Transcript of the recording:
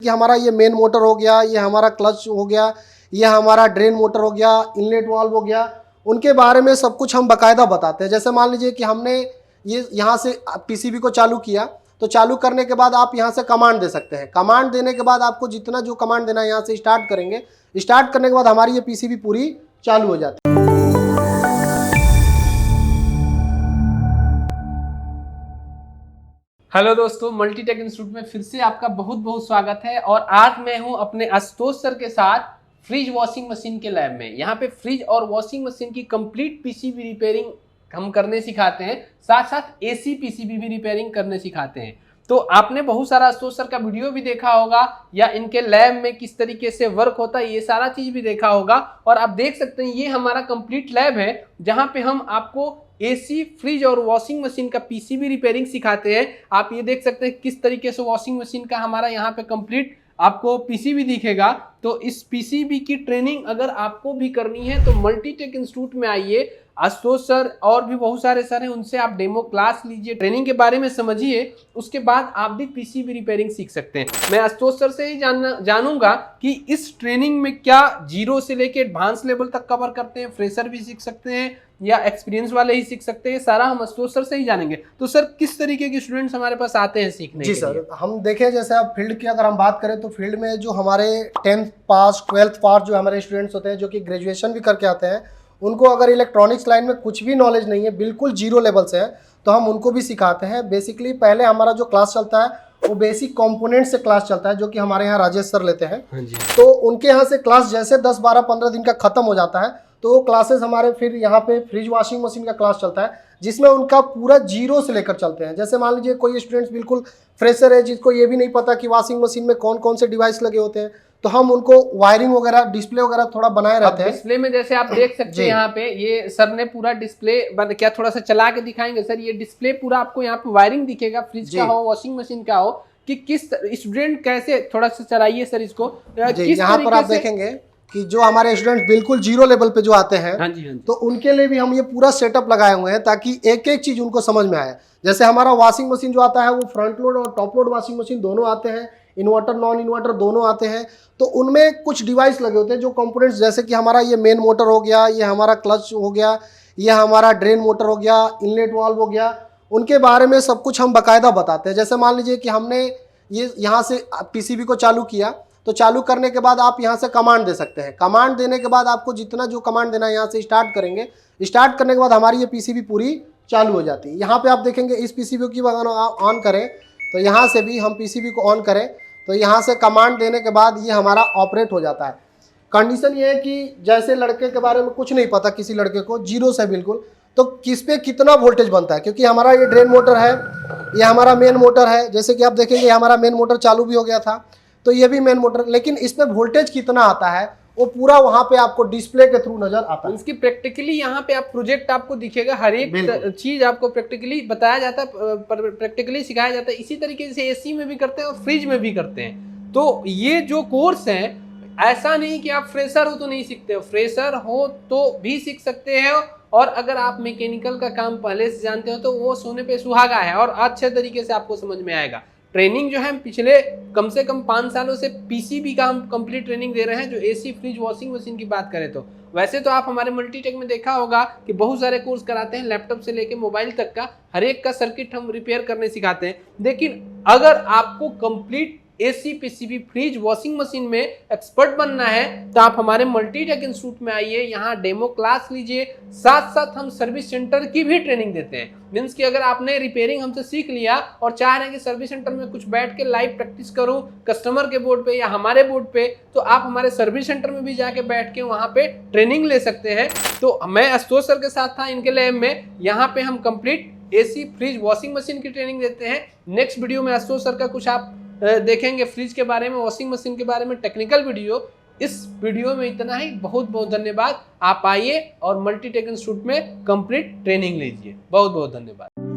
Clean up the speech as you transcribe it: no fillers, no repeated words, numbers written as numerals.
कि हमारा ये मेन मोटर हो गया, ये हमारा क्लच हो गया, ये हमारा ड्रेन मोटर हो गया, इनलेट वाल्व हो गया, उनके बारे में सब कुछ हम बकायदा बताते हैं। जैसे मान लीजिए कि हमने ये यहाँ से पीसीबी को चालू किया, तो चालू करने के बाद आप यहाँ से कमांड दे सकते हैं। कमांड देने के बाद आपको जितना जो कमांड देना है यहाँ से स्टार्ट करेंगे, स्टार्ट करने के बाद हमारी ये पीसीबी पूरी चालू हो जाती है। हेलो दोस्तों, मल्टीटेक इंस्टीट्यूट में फिर से आपका बहुत बहुत स्वागत है। और आज मैं हूं अपने आशुतोष सर के साथ फ्रिज वॉशिंग मशीन के लैब में। यहां पे फ्रिज और वॉशिंग मशीन की कंप्लीट पीसीबी रिपेयरिंग हम करने सिखाते हैं, साथ साथ एसी पीसीबी भी रिपेयरिंग करने सिखाते हैं। तो आपने बहुत सारा आशुतोष सर का वीडियो भी देखा होगा, या इनके लैब में किस तरीके से वर्क होता है ये सारा चीज भी देखा होगा। और आप देख सकते हैं ये हमारा कंप्लीट लैब है, जहां पे हम आपको एसी, फ्रिज और वॉशिंग मशीन का पीसीबी रिपेयरिंग सिखाते हैं। आप ये देख सकते हैं किस तरीके से वॉशिंग मशीन का हमारा यहाँ पे कंप्लीट आपको पीसीबी दिखेगा। तो इस पीसीबी की ट्रेनिंग अगर आपको भी करनी है तो मल्टीटेक इंस्टीट्यूट में आइए। आशुतोष सर और भी बहुत सारे सर हैं, उनसे आप डेमो क्लास लीजिए, ट्रेनिंग के बारे में समझिए, उसके बाद आप भी पीसीबी रिपेयरिंग सीख सकते हैं। मैं आशुतोष सर से ही जानूंगा कि इस ट्रेनिंग में क्या जीरो से लेके एडवांस लेवल तक कवर करते हैं, फ्रेशर भी सीख सकते हैं या एक्सपीरियंस वाले ही सीख सकते हैं, सारा हम आशुतोष सर से ही जानेंगे। तो सर, किस तरीके के स्टूडेंट्स हमारे पास आते हैं सीखने के लिए? जी सर, हम देखें जैसे आप फील्ड की अगर हम बात करें तो फील्ड में जो हमारे 10th पास 12th पास जो हमारे स्टूडेंट्स होते हैं, जो कि ग्रेजुएशन भी करके आते हैं, उनको अगर इलेक्ट्रॉनिक्स लाइन में कुछ भी नॉलेज नहीं है, बिल्कुल जीरो लेवल से है, तो हम उनको भी सिखाते हैं। बेसिकली पहले हमारा जो क्लास चलता है वो बेसिक कंपोनेंट से क्लास चलता है, जो कि हमारे यहाँ राजेश सर लेते हैं। हाँ जी। तो उनके यहाँ से क्लास जैसे 10, 12, 15 दिन का खत्म हो जाता है, तो वो क्लासेस हमारे फिर यहाँ पे फ्रिज वॉशिंग मशीन का क्लास चलता है, जिसमें उनका पूरा जीरो से लेकर चलते हैं। जैसे मान लीजिए कोई स्टूडेंट्स बिल्कुल फ्रेशर है, जिसको ये भी नहीं पता कि वॉशिंग मशीन में कौन कौन से डिवाइस लगे होते हैं, तो हम उनको वायरिंग वगैरह, डिस्प्ले वगैरह थोड़ा बनाए रहते हैं। डिस्प्ले में जैसे आप देख सकते हैं यहाँ पे ये सर ने पूरा डिस्प्ले क्या थोड़ा सा चला के दिखाएंगे सर? ये डिस्प्ले पूरा आपको यहाँ पे वायरिंग दिखेगा, फ्रिज का हो, वॉशिंग मशीन का हो, कि किस स्टूडेंट कैसे, थोड़ा सा चलाइए सर इसको। यहाँ पर आप देखेंगे कि जो हमारे स्टूडेंट बिल्कुल जीरो लेवल पे जो आते हैं, हाँ जी, हाँ जी, तो उनके लिए भी हम ये पूरा सेटअप लगाए हुए हैं ताकि एक एक चीज उनको समझ में आए। जैसे हमारा वॉशिंग मशीन जो आता है वो फ्रंट लोड और टॉप लोड वॉशिंग मशीन दोनों आते हैं, इन्वर्टर नॉन इन्वर्टर दोनों आते हैं। तो उनमें कुछ डिवाइस लगे होते हैं जो कंपोनेंट्स, जैसे कि हमारा ये मेन मोटर हो गया, ये हमारा क्लच हो गया, ये हमारा ड्रेन मोटर हो गया, इनलेट वाल्व हो गया, उनके बारे में सब कुछ हम बकायदा बताते हैं। जैसे मान लीजिए कि हमने ये यहाँ से पीसीबी को चालू किया, तो चालू करने के बाद आप यहाँ से कमांड दे सकते हैं। कमांड देने के बाद आपको जितना जो कमांड देना है यहाँ से स्टार्ट करेंगे, स्टार्ट करने के बाद हमारी ये पीसीबी पूरी चालू हो जाती है। यहाँ पे आप देखेंगे इस पीसीबी की अगर ऑन करें, तो यहाँ से भी हम पीसीबी को ऑन करें तो यहाँ से कमांड देने के बाद ये हमारा ऑपरेट हो जाता है। कंडीशन ये है कि जैसे लड़के के बारे में कुछ नहीं पता, किसी लड़के को जीरो से बिल्कुल, तो किस पे कितना वोल्टेज बनता है, क्योंकि हमारा ये ड्रेन मोटर है, ये हमारा मेन मोटर है। जैसे कि आप देखेंगे हमारा मेन मोटर चालू भी हो गया था, तो ये भी मेन मोटर, लेकिन इस पे वोल्टेज कितना आता है वो पूरा वहां पे आपको डिस्प्ले के थ्रू नजर आता है। इसकी प्रैक्टिकली यहाँ पे आप प्रोजेक्ट आपको दिखेगा, हर एक चीज आपको प्रैक्टिकली बताया जाता है, प्रैक्टिकली सिखाया जाता है। इसी तरीके से एसी में भी करते हैं और फ्रिज में भी करते हैं। तो ये जो कोर्स है, ऐसा नहीं कि आप फ्रेशर हो तो नहीं सीखते हो, फ्रेशर हो तो भी सीख सकते हैं। और अगर आप मैकेनिकल का काम पहले से जानते हो तो वो सोने पे सुहागा है और अच्छे तरीके से आपको समझ में आएगा। ट्रेनिंग जो है पिछले कम से कम 5 सालों से पीसीबी का हम कंप्लीट ट्रेनिंग दे रहे हैं, जो एसी, फ्रिज, वॉशिंग मशीन की बात करें तो। वैसे तो आप हमारे मल्टीटेक में देखा होगा कि बहुत सारे कोर्स कराते हैं, लैपटॉप से लेके मोबाइल तक का हर एक का सर्किट हम रिपेयर करने सिखाते हैं। लेकिन अगर आपको complete AC, PCB, fridge, washing machine में एक्सपर्ट बनना है तो आप हमारे मल्टीटेक इंस्टीट्यूट में आइए, यहाँ डेमो क्लास लीजिए। साथ साथ हम सर्विस सेंटर की भी ट्रेनिंग देते हैं। मीन्स कि अगर आपने रिपेयरिंग हमसे सीख लिया और चाह रहे हैं कि सर्विस सेंटर में कुछ बैठ के लाइव प्रैक्टिस करूं कस्टमर के बोर्ड पे या हमारे बोर्ड पे, तो आप हमारे सर्विस सेंटर में भी जाके बैठ के वहाँ पे ट्रेनिंग ले सकते हैं। तो मैं आशुतोष सर के साथ था इनके लैब में, यहाँ पे हम complete AC, fridge, washing machine की ट्रेनिंग देते हैं। नेक्स्ट वीडियो में आशुतोष सर का कुछ आप देखेंगे फ्रिज के बारे में, वॉशिंग मशीन के बारे में टेक्निकल वीडियो। इस वीडियो में इतना ही। बहुत बहुत धन्यवाद। आप आइए और मल्टीटेक इंस्टीट्यूट में कंप्लीट ट्रेनिंग लीजिए। बहुत बहुत धन्यवाद।